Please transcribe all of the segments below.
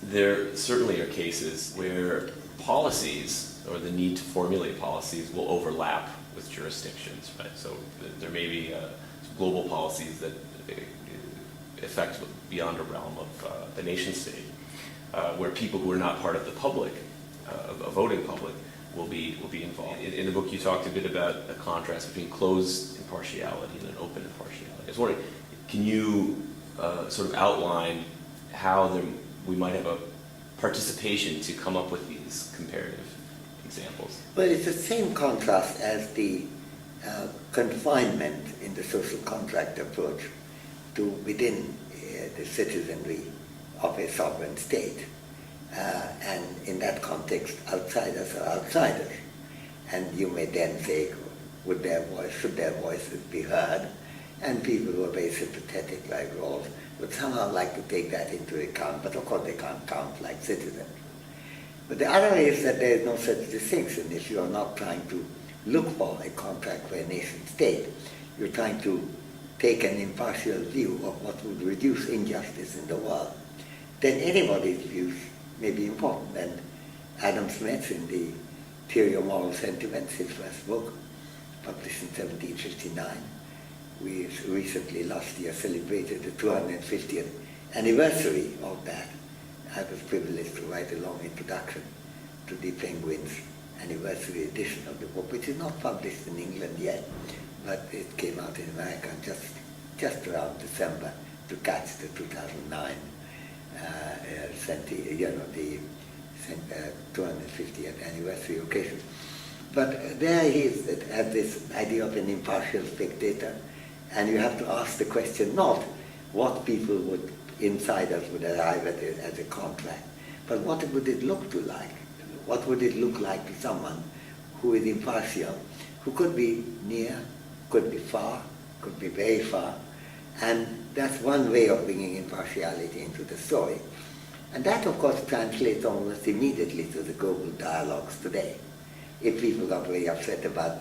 there certainly are cases where policies or the need to formulate policies will overlap with jurisdictions, right? So there may be global policies that affect beyond a realm of the nation state, where people who are not part of the public, a voting public, will be involved. In the book, you talked a bit about a contrast between closed impartiality and an open impartiality. I was wondering, can you sort of outline how we might have a participation to come up with these comparative examples? Well, it's the same contrast as the confinement in the social contract approach to within the citizenry of a sovereign state. And in that context, outsiders are outsiders. And you may then say, should their voices be heard? And people who are very sympathetic, like Rawls, would somehow like to take that into account, but of course they can't count like citizens. But the other is that there is no such distinction. If you are not trying to look for a contract for a nation state, you're trying to take an impartial view of what would reduce injustice in the world, then anybody's views may be important. And Adam Smith, in the Theory of Moral Sentiments, his first book, published in 1759, we recently, last year, celebrated the 250th anniversary of that. I was privileged to write a long introduction to the Penguin's anniversary edition of the book, which is not published in England yet, but it came out in America just around December to catch the 2009 the 250th anniversary occasion. But there he has this idea of an impartial spectator, and you have to ask the question not what insiders would arrive at it as a contract, but what would it look to like? What would it look like to someone who is impartial, who could be near, could be far, could be very far, and that's one way of bringing impartiality into the story. And that, of course, translates almost immediately to the global dialogues today. If people got very upset about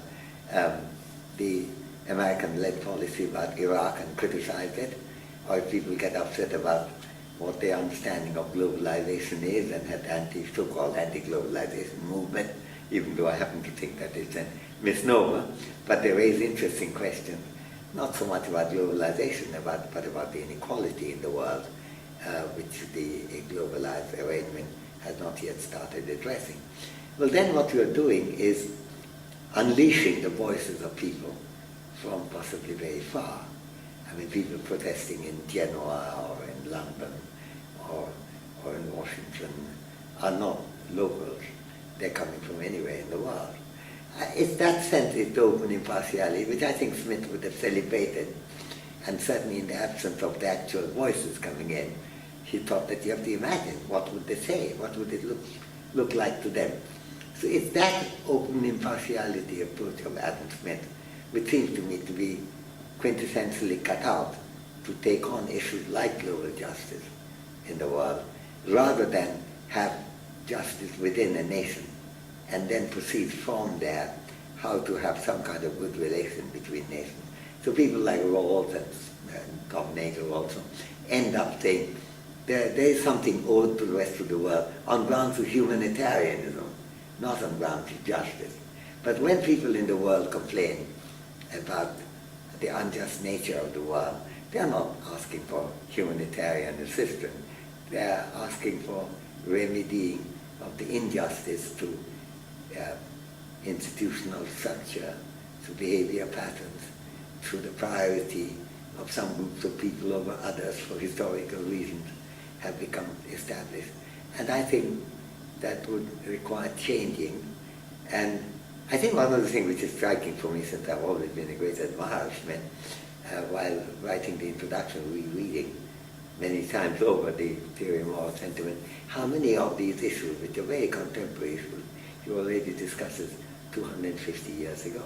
the American-led policy about Iraq and criticized it, or if people get upset about what their understanding of globalization is and had so-called anti-globalization movement, even though I happen to think that it's a misnomer, but they raise interesting questions, not so much about globalization, but about the inequality in the world, which the globalized arrangement has not yet started addressing. Well, then what you're doing is unleashing the voices of people from possibly very far. I mean, people protesting in Genoa or in London or in Washington are not locals. They're coming from anywhere in the world. It's that sense, it's open impartiality, which I think Smith would have celebrated. And certainly in the absence of the actual voices coming in, he thought that you have to imagine what would they say, what would it look like to them. So it's that open impartiality approach of Adam Smith, which seems to me to be quintessentially cut out to take on issues like global justice in the world, rather than have justice within a nation and then proceed from there how to have some kind of good relation between nations. So people like Rawls and Tom Nagel also end up saying there is something owed to the rest of the world on grounds of humanitarianism, not on grounds of justice. But when people in the world complain about the unjust nature of the world, they are not asking for humanitarian assistance. They are asking for remedying of the injustice to institutional structure, to behavior patterns, through the priority of some groups of people over others for historical reasons have become established. And I think that would require changing. And I think one of the things which is striking for me, since I've always been a great admirer of Smith, while writing the introduction, rereading many times over the Theory of Moral Sentiment, how many of these issues, which are very contemporary issues, he already discusses 250 years ago.